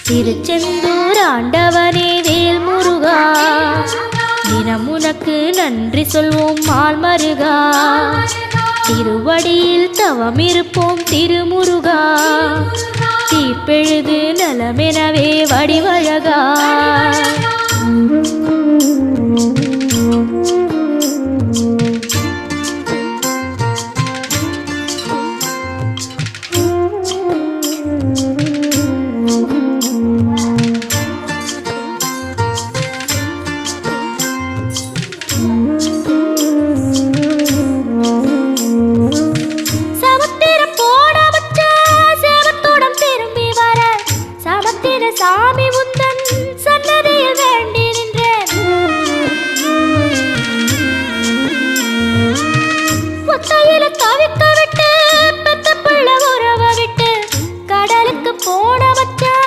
திருச்செந்தூர் ஆண்டவனே வேல் முருகா, தினம் உனக்கு நன்றி சொல்வோம் மால் மருகா. திருவடியில் தவம் இருப்போம் திருமுருகா, தீப்பெழுது நலமெனவே வடிவழகா. சாமி உந்தன்